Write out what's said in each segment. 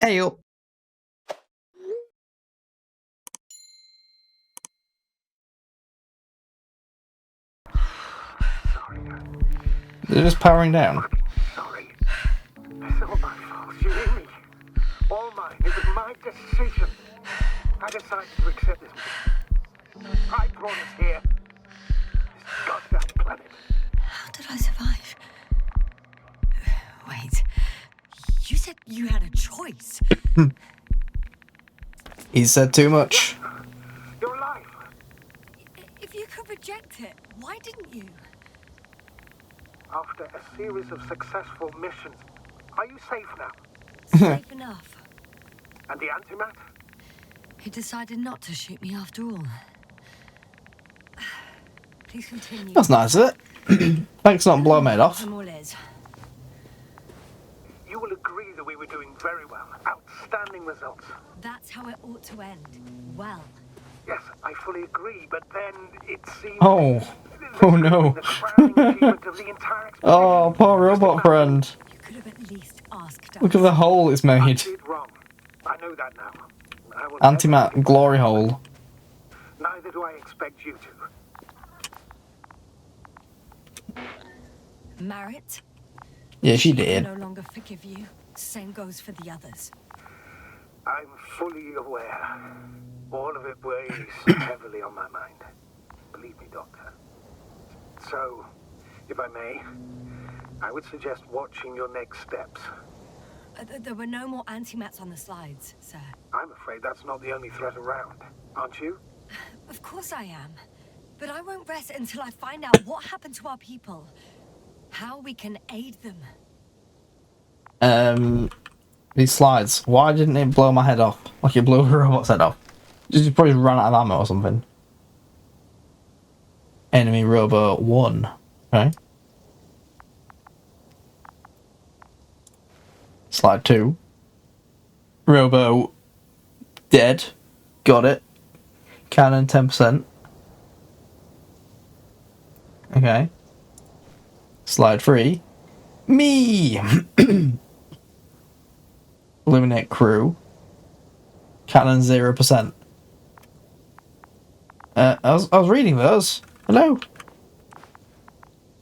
Hey up. They're just powering down. Sorry. It's all my fault. You hear me? All mine. It was my decision. I decided to accept this. I brought us here. This goddamn planet. How did I survive? Wait. You said you had a choice. He said too much. You're alive. If you could reject it, why didn't you? After a series of successful missions, are you safe now? Safe enough. And the antimat? He decided not to shoot me after all. Please continue. That's nice, is it? Thanks, not blow made off. Some more is. You will agree that we were doing very well. Outstanding results. That's how it ought to end. Well. Yes, I fully agree, but then it seems... Oh no. Oh, poor robot friend. You could have at least asked us. Look at the hole it's I made. did wrong. I know that now. I will Antimat never- glory hole. Neither do I expect you to. Merit? Yeah, she I did. no longer forgive you. Same goes for the others. I'm fully aware. All of it weighs heavily on my mind. Believe me, Doctor. So, if I may, I would suggest watching your next steps. There were no more antimats on the slides, sir. I'm afraid that's not the only threat around, aren't you? Of course I am. But I won't rest until I find out what happened to our people. How we can aid them. These slides. Why didn't it blow my head off? Like it blew the robot's head off. Just probably ran out of ammo or something. Enemy robot 1. Right. Slide 2. Robo dead. Got it. Cannon 10%. Okay. Slide 3. Me! Eliminate crew. Cannon 0%. I was reading those. Hello?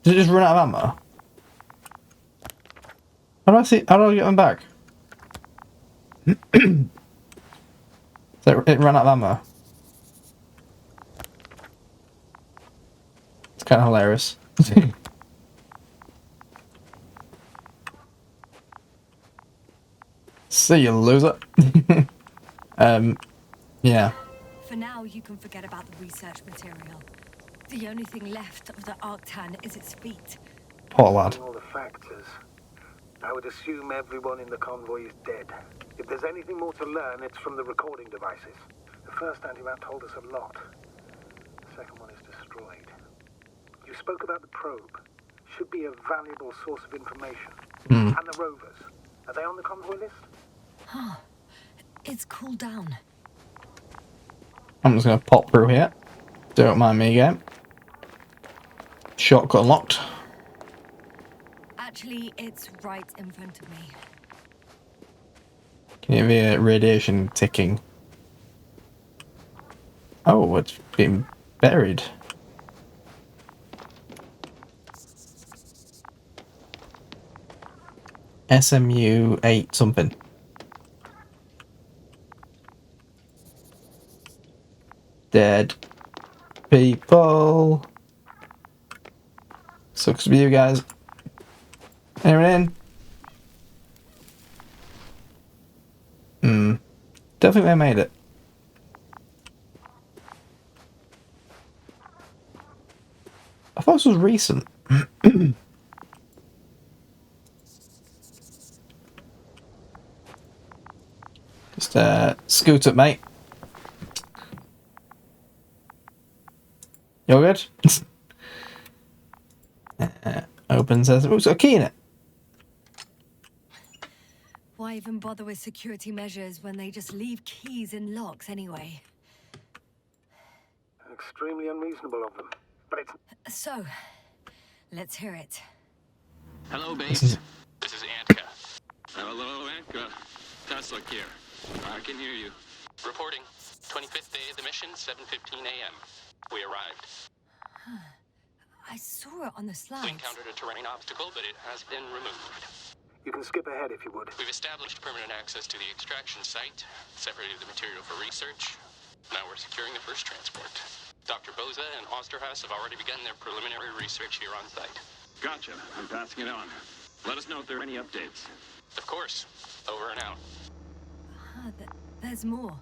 Did it just run out of ammo? How do I get them back? So it ran out of ammo. It's kind of hilarious. See you, loser. Yeah. For now, you can forget about the research material. The only thing left of the Arctan is its feet. Poor lad. All the factors. I would assume everyone in the convoy is dead. If there's anything more to learn, it's from the recording devices. The first antimat told us a lot. The second one is destroyed. You spoke about the probe. Should be a valuable source of information. And the rovers. Are they on the convoy list? Huh. It's cooled down. I'm just gonna pop through here. Don't mind me again. Shortcut unlocked. Actually, it's right in front of me. Can you hear radiation ticking? Oh, it's been buried. SMU 8 something. Dead people. Sucks to be you guys. Anyone in? Don't think they made it. I thought this was recent. Just scoot up, mate. You're good? Open says, oh, it's got a key in it. Why even bother with security measures when they just leave keys in locks anyway? Extremely unreasonable of them. But it's... So, let's hear it. Hello, base. This is Antka. Hello, Antka. Tesla here. I can hear you. Reporting. 25th day of the mission, 7:15 a.m. We arrived. I saw it on the We slides. encountered a terrain obstacle, but it has been removed. You can skip ahead if you would. We've established permanent access to the extraction site, separated the material for research. Now we're securing the first transport. Dr. Boza and Osterhaus have already begun their preliminary research here on site. Gotcha. I'm passing it on. Let us know if there are any updates. Of course. Over and out. There's more.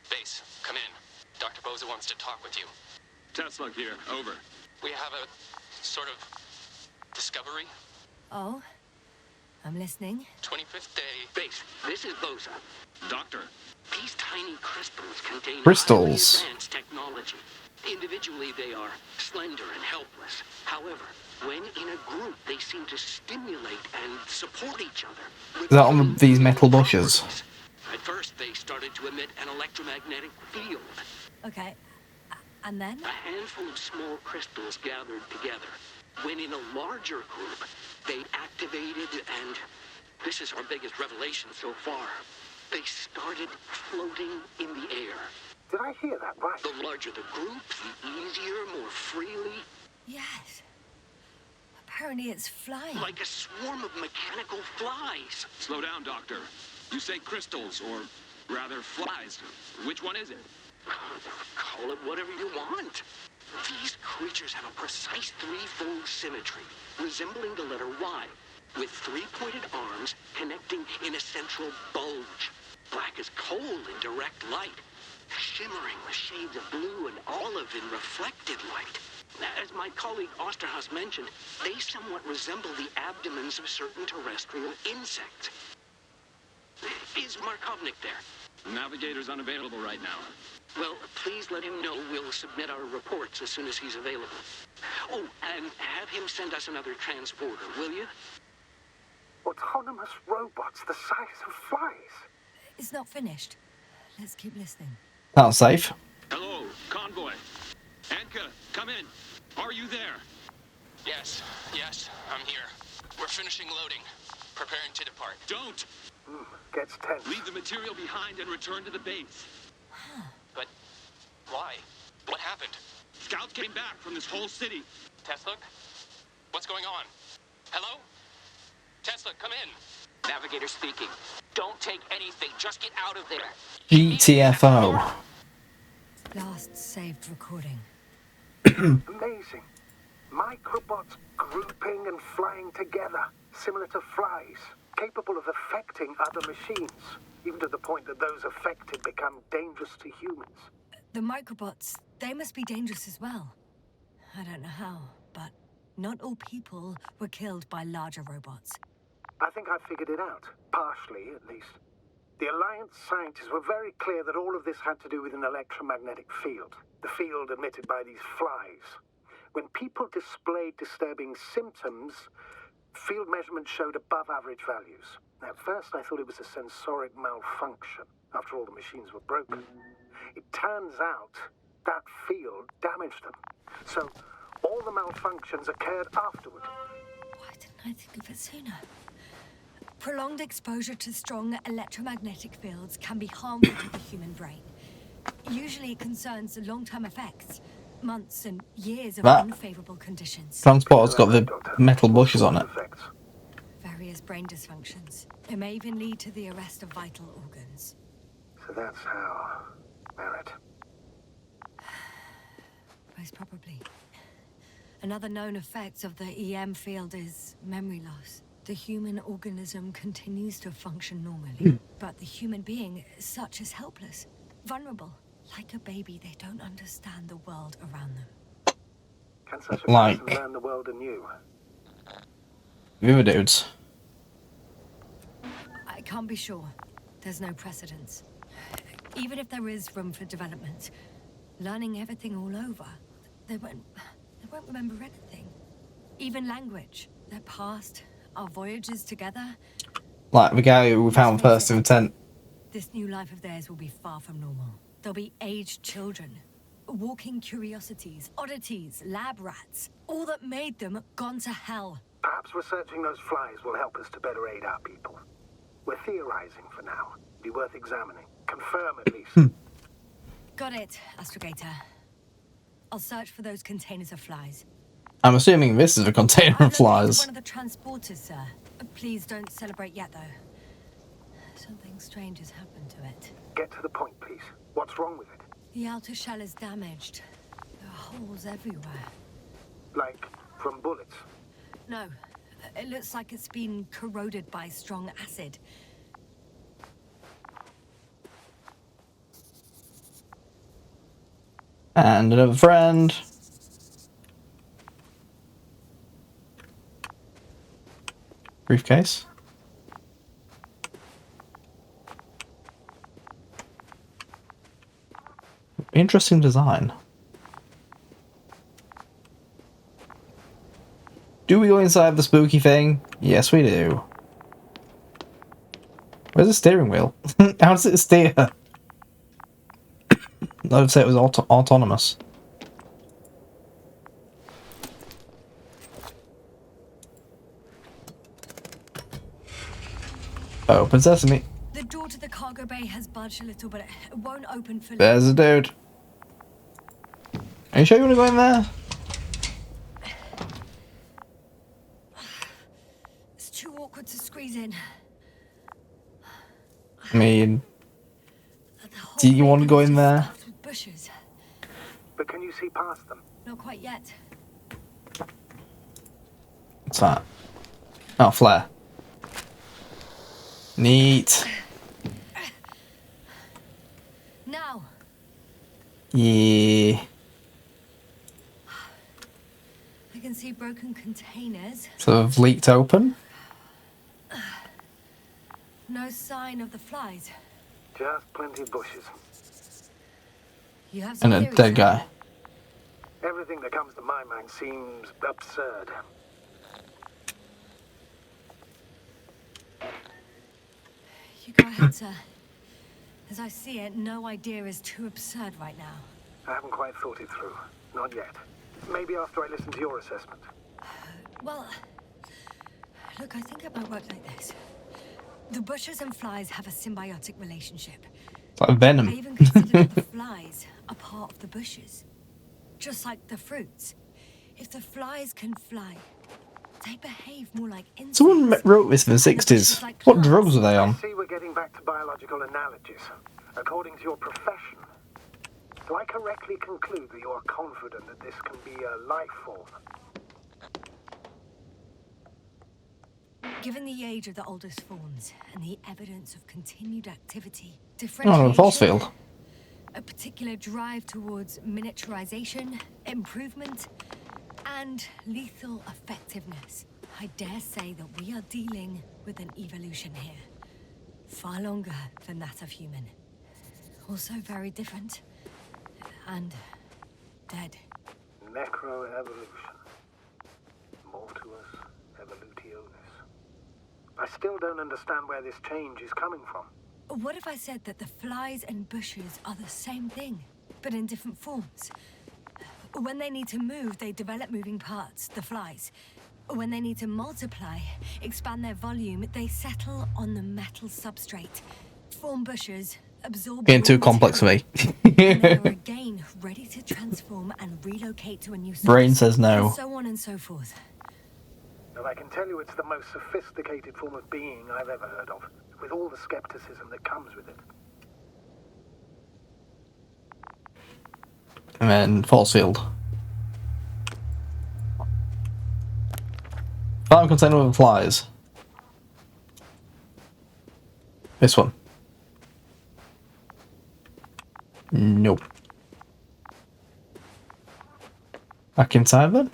Base, come in. Dr. Boza wants to talk with you. Tesla here. Over. We have a sort of discovery. Oh? I'm listening. 25th day. Base, this is Boza. Doctor. These tiny crystals contain Crystals. highly advanced technology. Individually, they are slender and helpless. However, when in a group, they seem to stimulate and support each other. Is that on these metal bushes? At first, they started to emit an electromagnetic field. Okay. And then? A handful of small crystals gathered together. When in a larger group, they activated and... this is our biggest revelation so far. They started floating in the air. Did I hear that right? The larger the group, the easier, more freely. Yes. Apparently it's flying. Like a swarm of mechanical flies. Slow down, Doctor. You say crystals, or rather flies. Which one is it? Call it whatever you want. These creatures have a precise threefold symmetry, resembling the letter Y, with three-pointed arms connecting in a central bulge. Black as coal in direct light, shimmering with shades of blue and olive in reflected light. As my colleague Osterhaus mentioned, they somewhat resemble the abdomens of certain terrestrial insects. Is Markovnik there? Navigator's unavailable right now. Well, please let him know we'll submit our reports as soon as he's available. Oh, and have him send us another transporter, will you? Autonomous robots the size of flies. It's not finished. Let's keep listening. That's safe. Hello, convoy. Anka, come in. Are you there? Yes, I'm here. We're finishing loading. Preparing to depart. Don't! Gets tense. Leave the material behind and return to the base. But why? What happened? Scouts came back from this whole city. Tesla? What's going on? Hello? Tesla, come in. Navigator speaking. Don't take anything. Just get out of there. GTFO. Last saved recording. Amazing. Microbots grouping and flying together, similar to flies, capable of affecting other machines, even to the point that those affected become dangerous to humans. The microbots, they must be dangerous as well. I don't know how, but not all people were killed by larger robots. I think I figured it out, partially at least. The Alliance scientists were very clear that all of this had to do with an electromagnetic field, the field emitted by these flies. When people displayed disturbing symptoms, field measurements showed above average values. At first, I thought it was a sensoric malfunction. After all, the machines were broken. It turns out that field damaged them. So, all the malfunctions occurred afterward. Why didn't I think of it sooner? Prolonged exposure to strong electromagnetic fields can be harmful to the human brain. Usually it concerns the long-term effects, months and years of unfavorable conditions. Transporter's got the metal bushes on it. Various brain dysfunctions. It may even lead to the arrest of vital organs. So that's how... Merit. Most probably. Another known effect of the EM field is memory loss. The human organism continues to function normally, but the human being such is helpless, vulnerable. Like a baby, they don't understand the world around them. Can such a person learn the world anew? The other dudes. I can't be sure. There's no precedence. Even if there is room for development, learning everything all over, they won't remember anything. Even language, their past, our voyages together. Like the guy who we found first in the tent. This new life of theirs will be far from normal. They'll be aged children, walking curiosities, oddities, lab rats. All that made them gone to hell. Perhaps researching those flies will help us to better aid our people. We're theorizing for now. Be worth examining. Confirm at least. Got it, Astrogator. I'll search for those containers of flies. I'm assuming this is a container I've of flies. located one of the transporters, sir. Please don't celebrate yet, though. Something strange has happened to it. Get to the point, please. What's wrong with it? The outer shell is damaged. There are holes everywhere. Like, from bullets? No, it looks like it's been corroded by strong acid. And another friend. Briefcase. Interesting design. Do we go inside the spooky thing? Yes, we do. Where's the steering wheel? How does it steer? I would say it was autonomous. Open sesame. The door to the cargo bay has budged a little, but it won't open fully. There's a dude. Are you sure you want to go in there? It's too awkward to squeeze in. I mean, The whole do you want to bay go is in just there? stuffed with bushes. But can you see past them? Not quite yet. What's that? Oh, flare. Neat. Now, Yeah. I can see broken containers. Sort of leaked open. No sign of the flies. Just plenty of bushes. You have some And a theories, dead huh? guy. Everything that comes to my mind seems absurd. You go ahead, sir. As I see it, no idea is too absurd right now. I haven't quite thought it through. Not yet. Maybe after I listen to your assessment. Well, look, I think it might work like this. The bushes and flies have a symbiotic relationship. It's like I venom. even consider that the flies are part of the bushes. Just like the fruits. If the flies can fly, they behave more like insects. Someone wrote this in the 60s. What drugs were they I on? see we're getting back to biological analogies. According to your profession, do I correctly conclude that you are confident that this can be a life form? Given the age of the oldest forms and the evidence of continued activity, Oh, differentiation, a force field. a particular drive towards miniaturization, improvement, and lethal effectiveness, I dare say that we are dealing with an evolution here. Far longer than that of human. Also very different. And dead. Necroevolution. Mortuus evolutionis. I still don't understand where this change is coming from. What if I said that the flies and bushes are the same thing, but in different forms? When they need to move, they develop moving parts, the flies. When they need to multiply, expand their volume, they settle on the metal substrate, form bushes, absorb Getting too raw complex for me. material, and then are again ready to transform and relocate to a new source. Brain says no. And so on and so forth. And I can tell you it's the most sophisticated form of being I've ever heard of, with all the skepticism that comes with it. And then force field. Found container with flies. This one. Nope. Back inside then?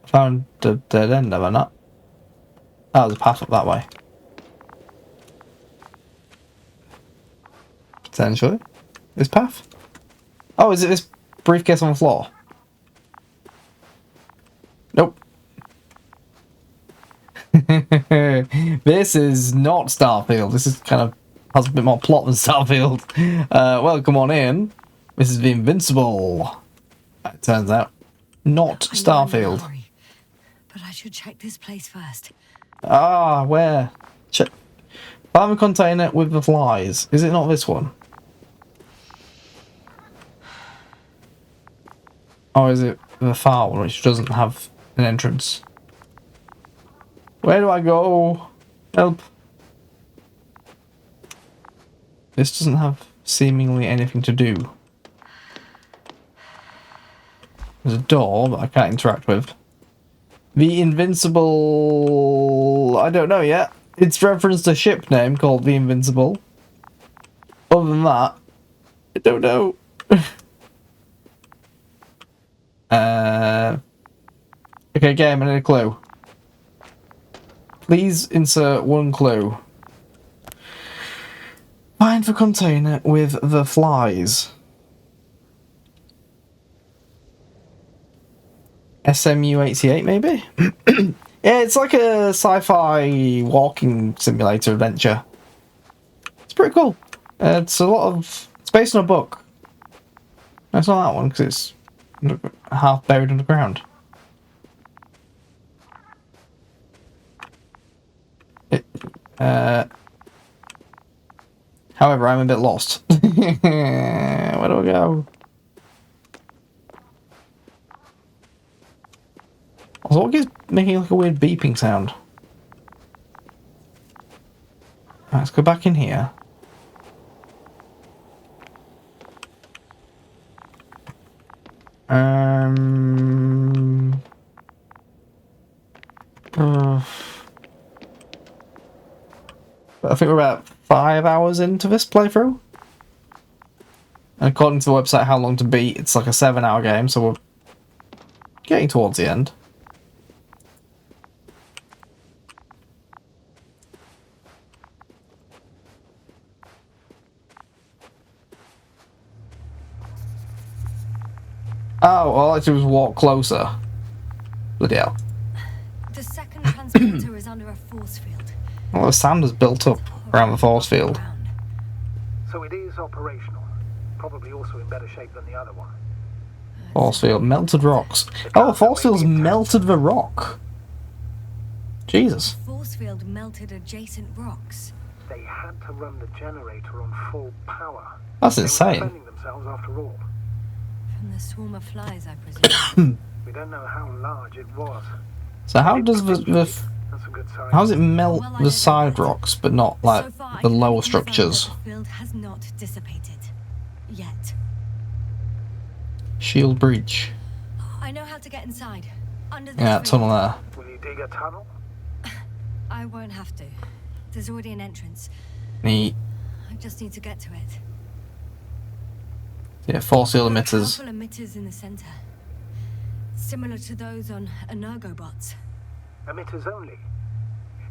Found the dead end, have I not? Oh, there's a path up that way. Potentially. This path? Oh, is it this briefcase on the floor? Nope. This is not Starfield. This is kind of has a bit more plot than Starfield. Welcome on in. This is The Invincible. It turns out. Not I know I'm in a Starfield. hurry, but I should check this place first. Ah, where? Check. Find the container with the flies. Is it not this one? Or is it the far one, which doesn't have an entrance? Where do I go? Help. This doesn't have seemingly anything to do. There's a door that I can't interact with. The Invincible... I don't know yet. It's referenced a ship name called The Invincible. Other than that, I don't know. Okay, game, I need a clue. Please insert one clue. Find the container with the flies. SMU-88 maybe? Yeah, it's like a sci-fi walking simulator adventure. It's pretty cool. It's based on a book. It's not that one because it's half buried underground. However, I'm a bit lost. Where do I go? Also, what keeps making like a weird beeping sound? Right, let's go back in here. I think we're about 5 hours into this playthrough. And according to the website How Long to Beat, it's like a 7-hour game, so we're getting towards the end. Oh, all I had to do was walk closer. Bloody hell. The second transporter is under a force field. Well, the sand has built up around the force field. So it is operational. Probably also in better shape than the other one. Force field, melted rocks. Oh, the force field's melted the rock. Jesus. Force field melted adjacent rocks. They had to run the generator on full power. That's They were insane. defending themselves after all. From the swarm of flies, I presume. We don't know how large it was. So how does That's a good sign. how does it melt Well, I the don't side know. rocks, but not like So far, I the can lower only confirm structures? that the field has not dissipated. Yet. Shield breach. I know how to get inside. Under the Yeah, tunnel there. Will you dig a tunnel? I won't have to. There's already an entrance. Neat. I just need to get to it. Yeah, force field emitters. Powerful emitters in the center. Similar to those on Energobots. Emitters only.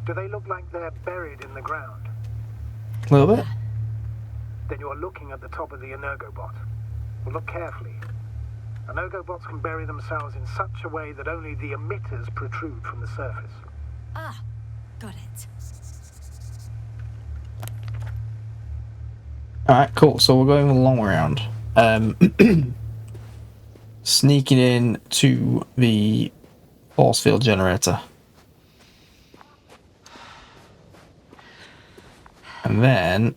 Do they look like they're buried in the ground? A little bit. Then you're looking at the top of the Energobot. Well, look carefully. Energobots can bury themselves in such a way that only the emitters protrude from the surface. Ah, got it. Alright, cool. So we're going the long way around. Sneaking in to the force field generator. And then...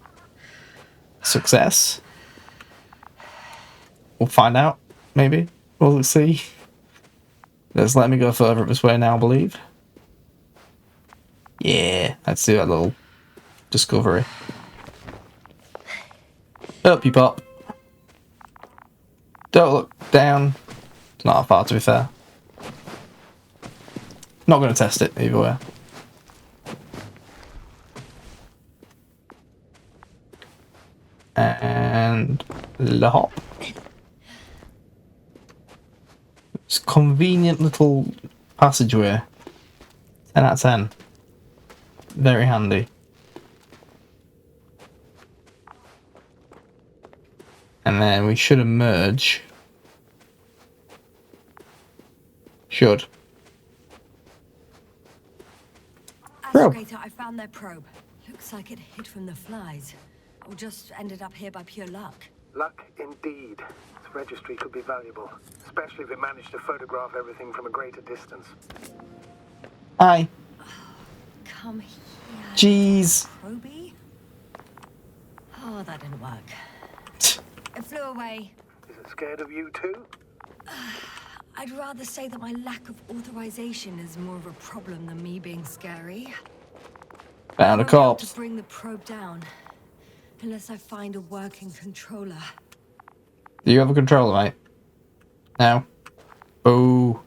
success. We'll find out, maybe. We'll see. Let's let me go further this way now, I believe. Yeah, let's do that little discovery. Up you pop. Don't look down. It's not that far, to be fair. Not going to test it either way. And the hop. It's a convenient little passageway. 10 out of 10. Very handy. And then we should emerge. Should. Probe. Astrogator, I found their probe. Looks like it hid from the flies. or just ended up here by pure luck? Luck indeed. This registry could be valuable, especially if it managed to photograph everything from a greater distance. Hi. Come here. Jeez. Proby? Oh, that didn't work. It flew away. Is it scared of you too? I'd rather say that my lack of authorization is more of a problem than me being scary. Found a I won't be able corpse. to bring the probe down unless I find a working controller. Do you have a controller, mate? No. Oh.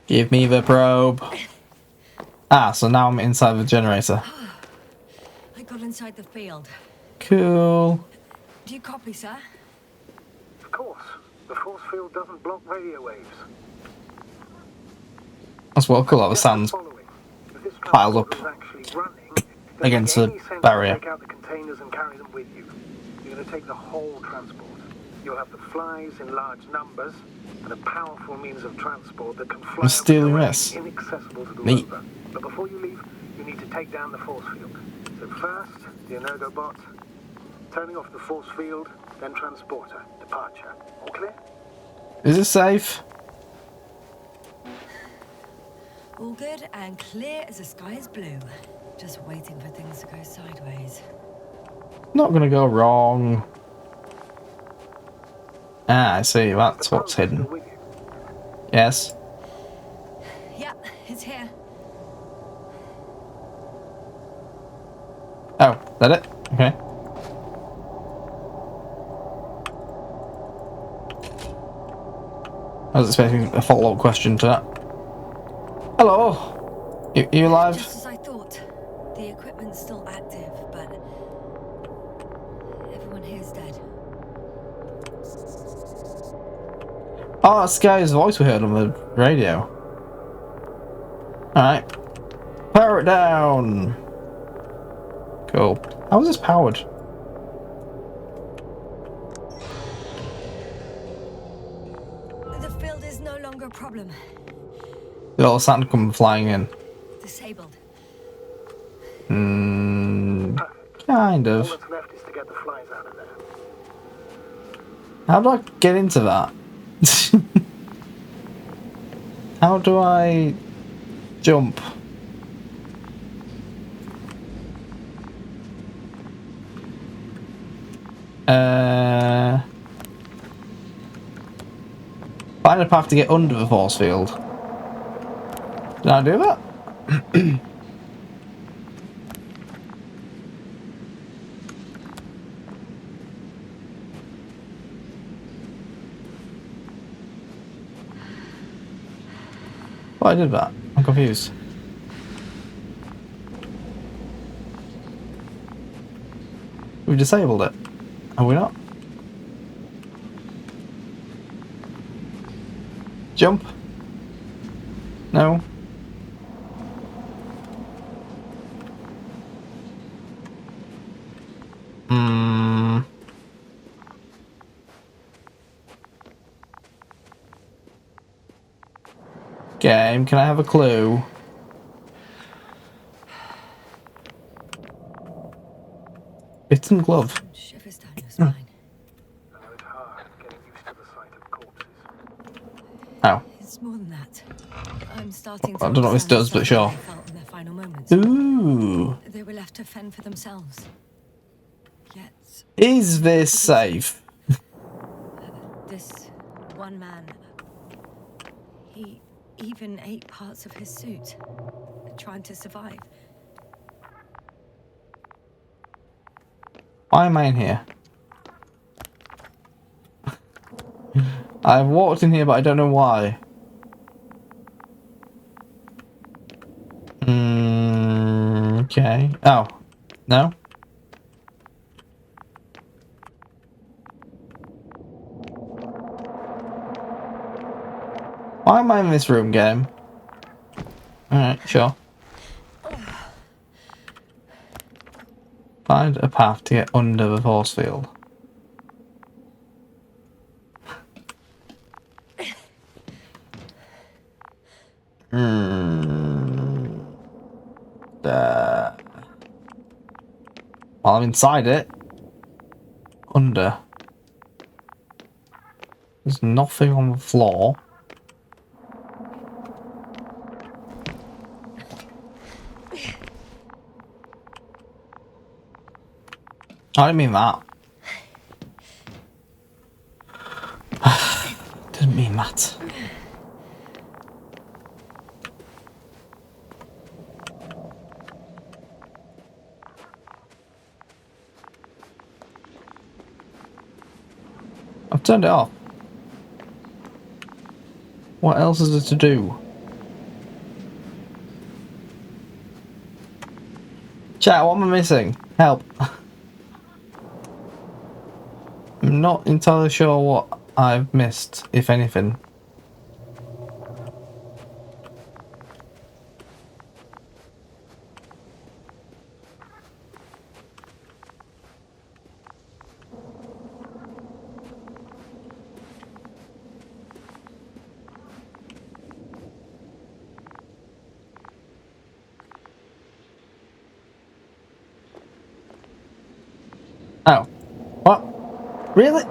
Give me the probe. Ah, so now I'm inside the generator. I got inside the field. Cool. Do you copy, sir? Of course. The force field doesn't block radio waves. That's what cool. That sounds piled up against the barrier. Take out the containers and carry them with you. You're going to take the whole transport. You'll have the flies in large numbers and a powerful means of transport that can fly I'm stealing up to this. terrain inaccessible to the Neat. rover. But before you leave, you need to take down the force field. So first, the Energobot, turning off the force field, then transporter, departure. All clear? Is it safe? All good and clear as the sky is blue. Just waiting for things to go sideways. Not gonna go wrong. Ah, I see. That's The what's probe is hidden. still with you. Yes. Yep, it's here. Oh, is that it? Okay. I was expecting a follow-up question to that. Hello. You alive? Just as I thought. The equipment's still active, but everyone here's dead. Oh, that's the guy's voice we heard on the radio. Alright. Power it down. Cool. How is this powered? The field is no longer a problem. Did all the sand come flying in? Disabled. Kind All of. that's left is to get the flies out of there. How do I get into that? How do I jump? Find a path to get under the force field. Did I do that? Oh, I did that. I'm confused. We've disabled it. Have we not? Jump? No. Game, can I have a clue? Bitten glove. Shivers down your spine. I know it's hard getting used to the sight of corpses. Oh. It's more than that. I'm starting to I don't know what this understand does, but the sure. they felt in their final moments. Ooh. They were left to fend for themselves. Yet Is this safe? this one man, he even ate parts of his suit, trying to survive. Why am I in here? I've walked in here, but I don't know why. Okay. Oh. No? Why am I in this room, game? Alright, sure. Find a path to get under the force field. While I'm inside it. Under. There's nothing on the floor. I didn't mean that. Didn't mean that. I've turned it off. What else is there to do? Chat, what am I missing? Help. I'm not entirely sure what I've missed, if anything. Oh. What? Really?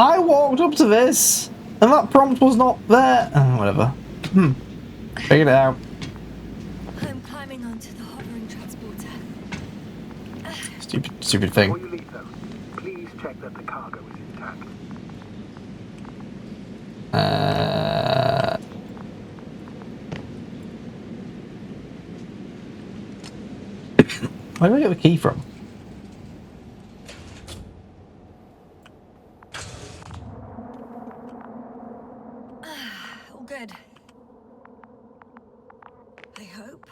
I walked up to this, and that prompt was not there. Whatever. Figured it out. I'm climbing onto the hovering transporter. Stupid thing. Before you leave, though, please check that the cargo is intact. Where do I get the key from? All good. I hope.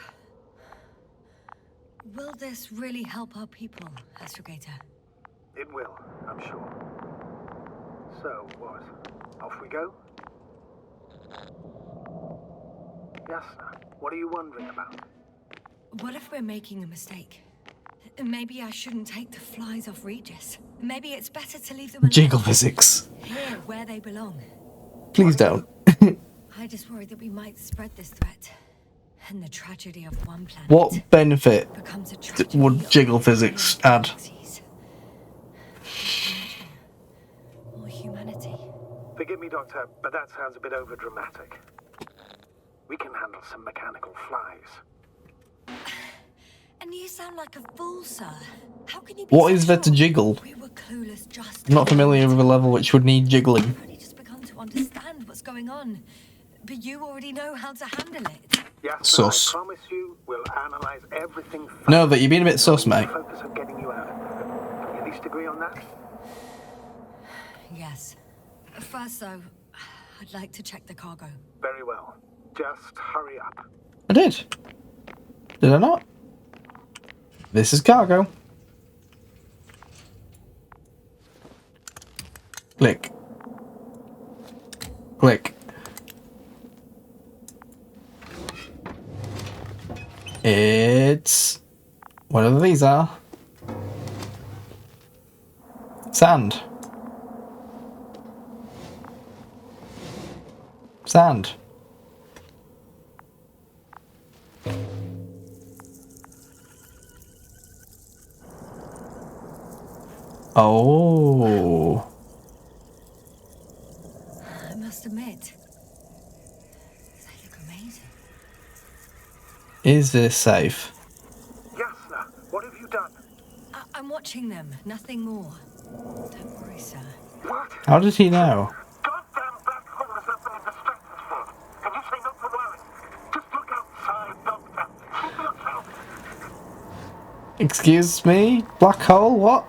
Will this really help our people, Astrogator? It will, I'm sure. So, what? Off we go? Yes, sir. What are you wondering about? What if we're making a mistake? Maybe I shouldn't take the flies off Regis. Maybe it's better to leave them alone. Jiggle physics. Here, where they belong. Please don't. I just worry that we might spread this threat. And the tragedy of one planet What benefit becomes a tragedy would of jiggle all physics add? galaxies. Or humanity. Forgive me, Doctor, but that sounds a bit overdramatic. We can handle some mechanical flies. And you sound like a fool, sir. How can you be What so is there to sure? jiggle? We were clueless just I'm not familiar with a level which would need jiggling. I've only just begun to understand what's going on. But you already know how to handle it. Yes, Sus. I promise you, we'll analyze everything. No, but you're being a bit sus, mate. Focus on getting you out. Can we at least agree on that? Yes. First, though, I'd like to check the cargo. Very well. Just hurry up. I did. Did I not? This is cargo. Click. Click. It's whatever these are. Sand. Sand. Oh. I must admit, they look amazing. Is this safe? Yasna, what have you done? I'm watching them, nothing more. Don't worry, sir. What? How did he know? Goddamn black holes have been distracted for. And you say not to worry. Just look outside, Doctor. Keep yourself. Excuse me? Black hole? What?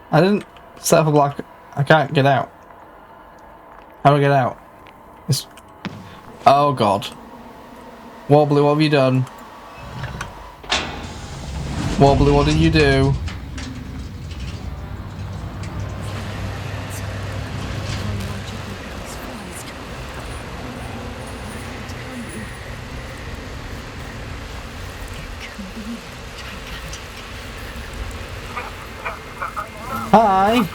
I didn't set up a black... I can't get out. How do I get out? It's... Oh god. Wobbly, what have you done? Wobbly, what did you do? Hi!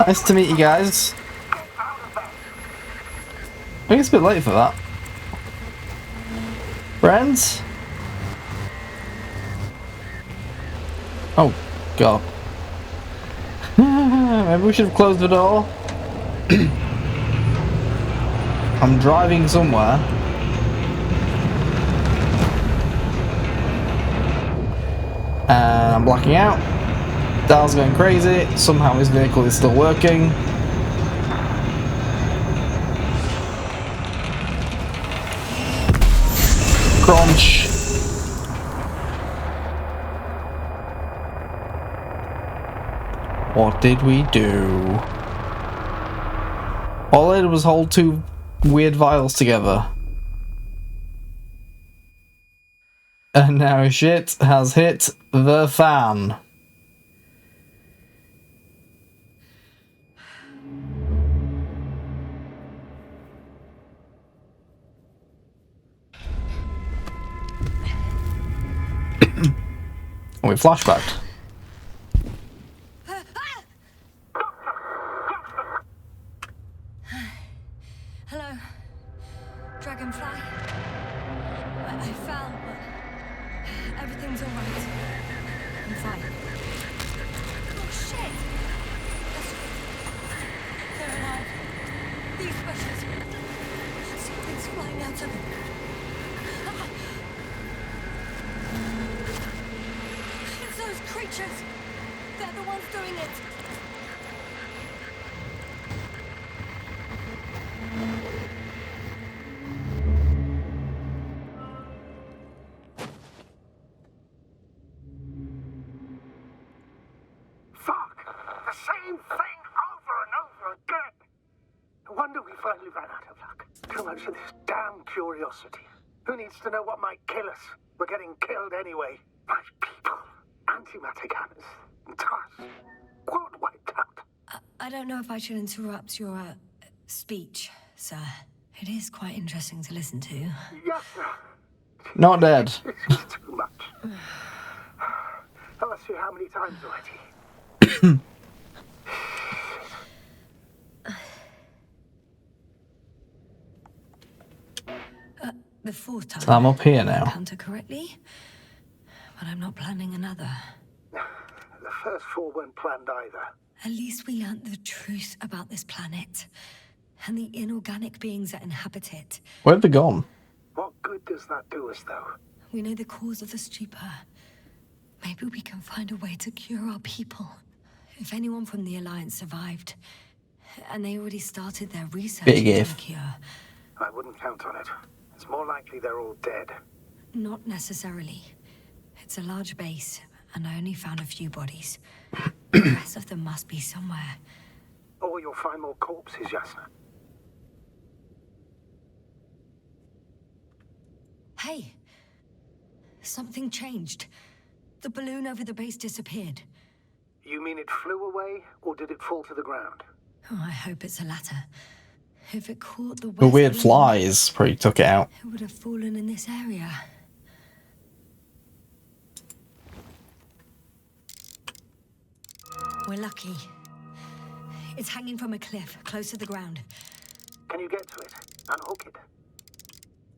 Nice to meet you guys. I think it's a bit late for that. Friends? Oh, God. Maybe we should have closed the door. I'm driving somewhere. And I'm blacking out. Dial's going crazy. Somehow his vehicle is still working. Crunch. What did we do? All I did was hold two weird vials together. And now shit has hit the fan. We flashbacked. Hello, Dragonfly. I found, but everything's all right. I'm fine. Oh shit! That's right. They're alive. These bushes. Something's flying out of them. It's those creatures. They're the ones doing it. Fuck! The same thing over and over again! No wonder we finally ran out of luck. Too much of this damn curiosity. Who needs to know what might kill us? We're getting killed anyway. My people. Antimatter cannons. Tars. Quad wiped out. I don't know if I should interrupt your speech, sir. It is quite interesting to listen to. Yes, sir. Not dead. It's too much. I've asked you how many times already. The fourth time. So I'm up here now. Counter correctly, but I'm not planning another. The first four weren't planned either. At least we learnt the truth about this planet and the inorganic beings that inhabit it. Where have they gone? What good does that do us, though? We know the cause of the stupor. Maybe we can find a way to cure our people. If anyone from the Alliance survived, and they already started their research Big into if. the cure. I wouldn't count on it. It's more likely they're all dead. Not necessarily. It's a large base, and I only found a few bodies. The rest of them must be somewhere. Or you'll find more corpses, Yasna. Hey! Something changed. The balloon over the base disappeared. You mean it flew away, or did it fall to the ground? Oh, I hope it's the latter. If it caught the The weird wind, flies probably took it out. it would have fallen in this area. We're lucky. It's hanging from a cliff, close to the ground. Can you get to it? Unhook it?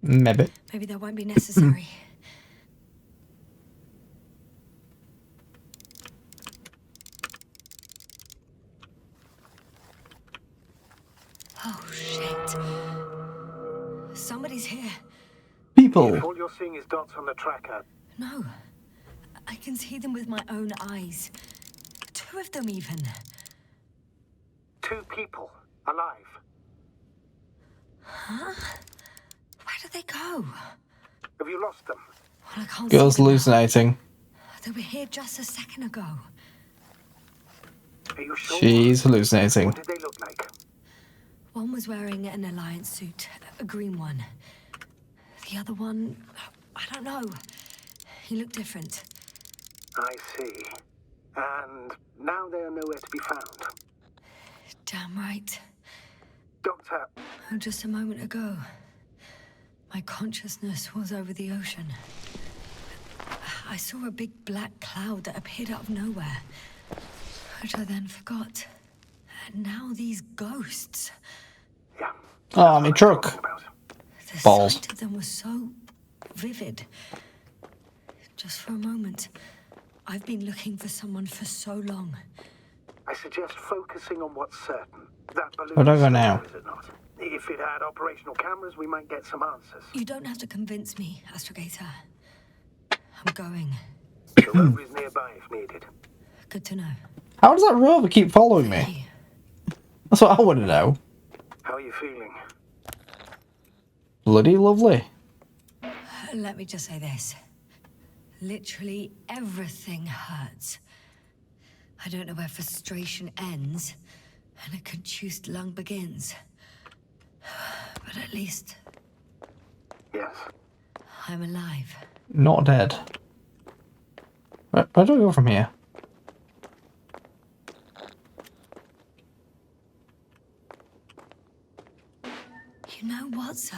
Maybe. Maybe that won't be necessary. Oh, shit. Somebody's here. People. If all you're seeing is dots on the tracker, No. I can see them with my own eyes. Two of them, even. two people, alive. Huh? Where did they go? Have you lost them? Well, I can't Girl's see them now. hallucinating. They were here just a second ago. Are you sure? She's hallucinating. What did they look like? One was wearing an Alliance suit, a green one. The other one, I don't know. He looked different. I see. And now they are nowhere to be found. Damn right. Doctor, Oh, just a moment ago, my consciousness was over the ocean. I saw a big black cloud that appeared out of nowhere, which I then forgot. And now these ghosts. yeah. Oh, my truck. Talking about. The Balls. sight of them was so vivid. Just for a moment. I've been looking for someone for so long. I suggest focusing on what's certain. That balloon Where do I is go still now? there, is it not? If it had operational cameras, we might get some answers. You don't have to convince me, Astrogator. I'm going. The rover is nearby if needed. Good to know. How does that rover keep following me? Hey, That's what I want to know. How are you feeling? Bloody lovely. let me just say this. Literally everything hurts. I don't know where frustration ends and a contused lung begins. But at least Yes. I'm alive. Not dead. Where do I go from here? You know what, sir?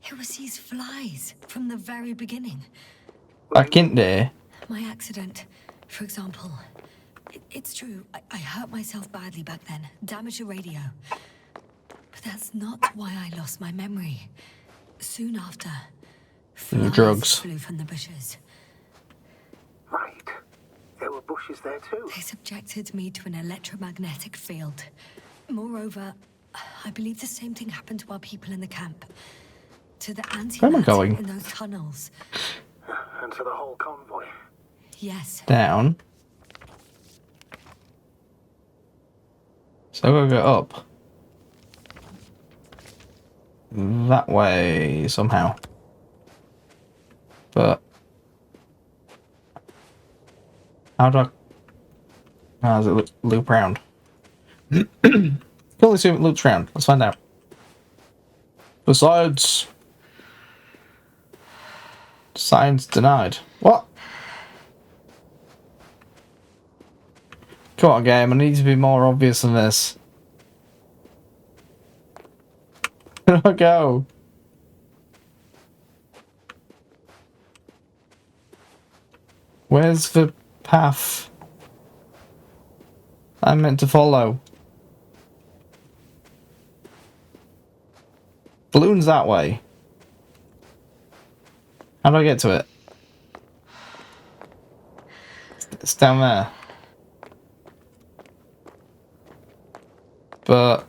It was these flies from the very beginning. Back in there. My accident, for example. It's true, I hurt myself badly back then. Damaged a radio. But that's not why I lost my memory. Soon after, flies drugs. flew from the bushes. Right. There were bushes there too. They subjected me to an electromagnetic field. Moreover, I believe the same thing happened to our people in the camp. To the Where am I antimatter going? in those tunnels. And to the whole convoy. Yes. Down. So we'll go up. That way somehow. But how do I... How does it loop round? Can only assume it loops round. Let's find out. Besides... Science denied. What? Come on, game. I need to be more obvious than this. Where do I go? Where's the path I'm meant to follow? Balloon's that way. How do I get to it? It's down there. But...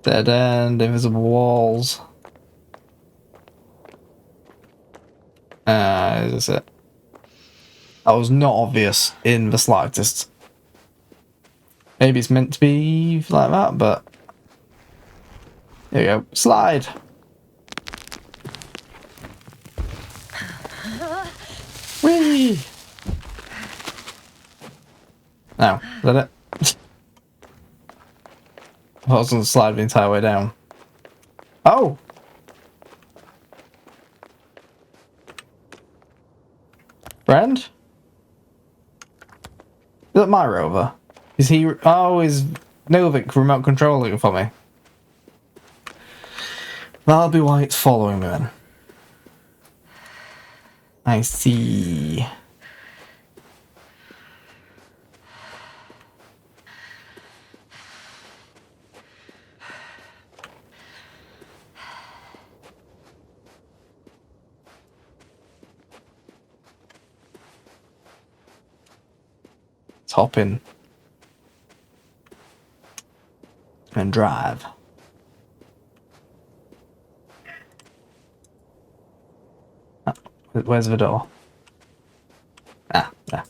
Dead end, invisible walls. Is this it? That was not obvious in the slightest. Maybe it's meant to be like that, but... There you go. Slide! Whee! Now, is that it? I thought I was going to slide the entire way down. Oh! Friend? Is that my rover? Is he... Oh, is Novik remote controlling for me? That'll be why it's following me then. I see. Let's hop in. And drive. Where's the door? Ah, there.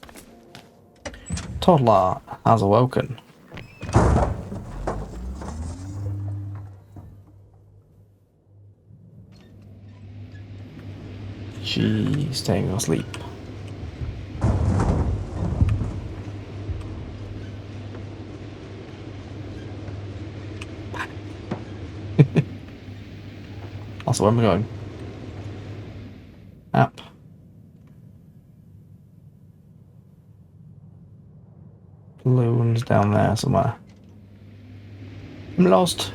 Toddler has awoken. She's staying asleep. Also, where am I going? Up. Balloons down there somewhere. I'm lost.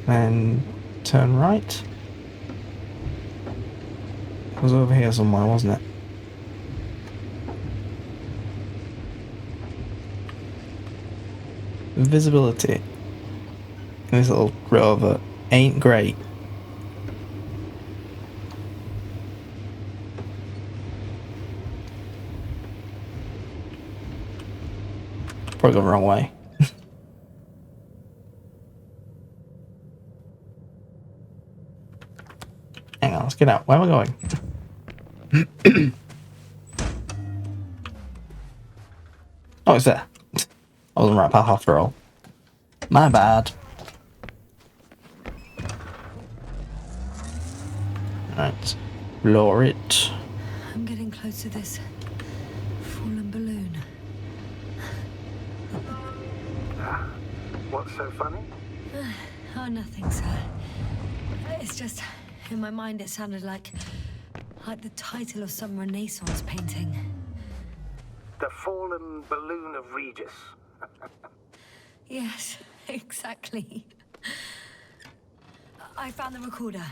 Then turn right. It was over here somewhere, wasn't it? Visibility in this little rover ain't great. Probably going the wrong way. Hang on, let's get out. Where am I going? Oh, it's there. I wasn't right path after all. My bad. Right. Lower it. I'm getting close to this fallen balloon. What's so funny? Oh, nothing, sir. It's just, in my mind it sounded like the title of some Renaissance painting. The fallen balloon of Regis. Yes, exactly. I found the recorder.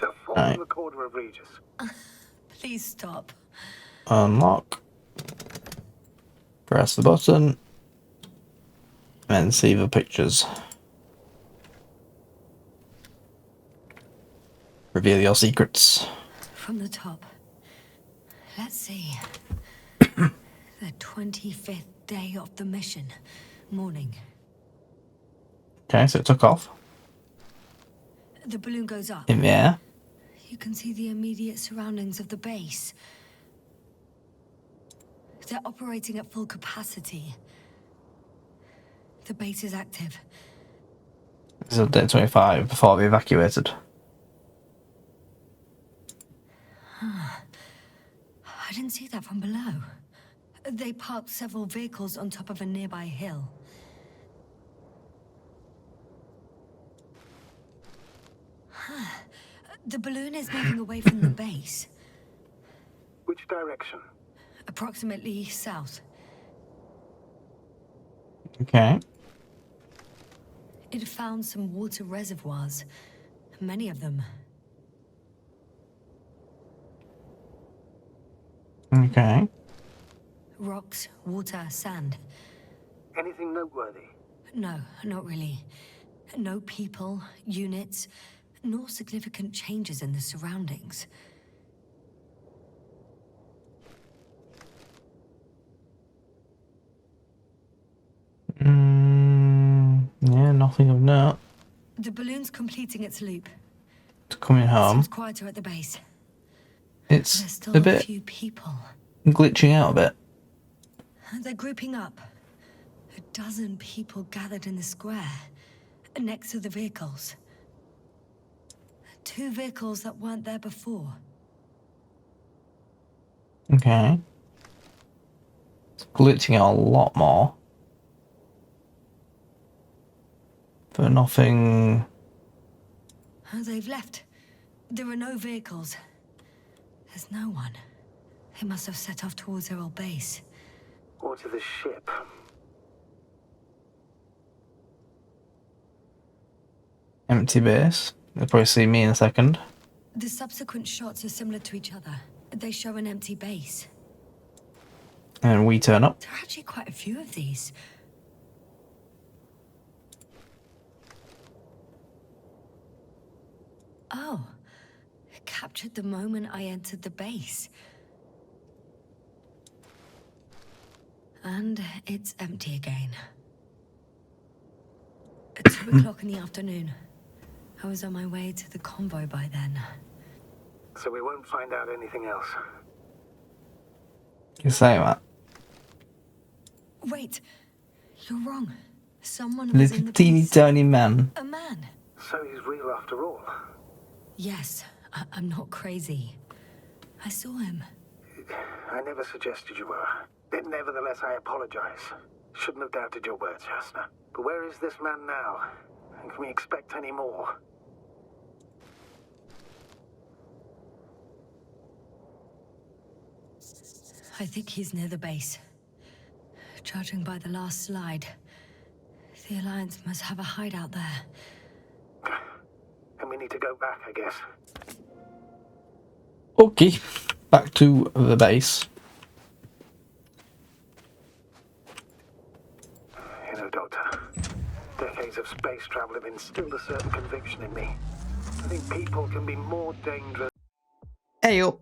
The fallen Right. recorder of Regis. Please stop. Unlock. Press the button. And see the pictures. Reveal your secrets. From the top. Let's see. The 25th day of the mission. Morning. Okay, so it took off. The balloon goes up. In the air. You can see the immediate surroundings of the base. They're operating at full capacity. The base is active. This is day 25 before we evacuated. I didn't see that from below. They parked several vehicles on top of a nearby hill. The balloon is moving away from the base. Which direction? Approximately south. Okay. It found some water reservoirs. Many of them. Okay. Rocks, water, sand. Anything noteworthy? No, not really. No people, units, nor significant changes in the surroundings. Yeah, nothing of note. The balloon's completing its loop. It's coming home. Seems quieter at the base. It's There's still a a bit few people. glitching out a bit. They're grouping up. A dozen people gathered in the square, next to the vehicles. 2 vehicles that weren't there before. Okay. It's glitching out a lot more. But nothing. They've left. There are no vehicles. There's no one. They must have set off towards their old base. Or to the ship? Empty base. They'll probably see me in a second. The subsequent shots are similar to each other. They show an empty base. And we turn up. There are actually quite a few of these. Oh, it captured the moment I entered the base. And it's empty again. At 2 o'clock in the afternoon. I was on my way to the convoy by then. So we won't find out anything else. You say that. Wait, you're wrong. Someone was in Little the teeny base. tiny man. A man. So he's real after all. Yes, I'm not crazy. I saw him. I never suggested you were. But nevertheless, I apologize. Shouldn't have doubted your words, Jasna. But where is this man now? And can we expect any more? I think he's near the base. Judging by the last slide, the Alliance must have a hideout there. And we need to go back, I guess. Okay. Back to the base. know, Doctor. Decades of space travel have instilled a certain conviction in me. I think people can be more dangerous. Hey up.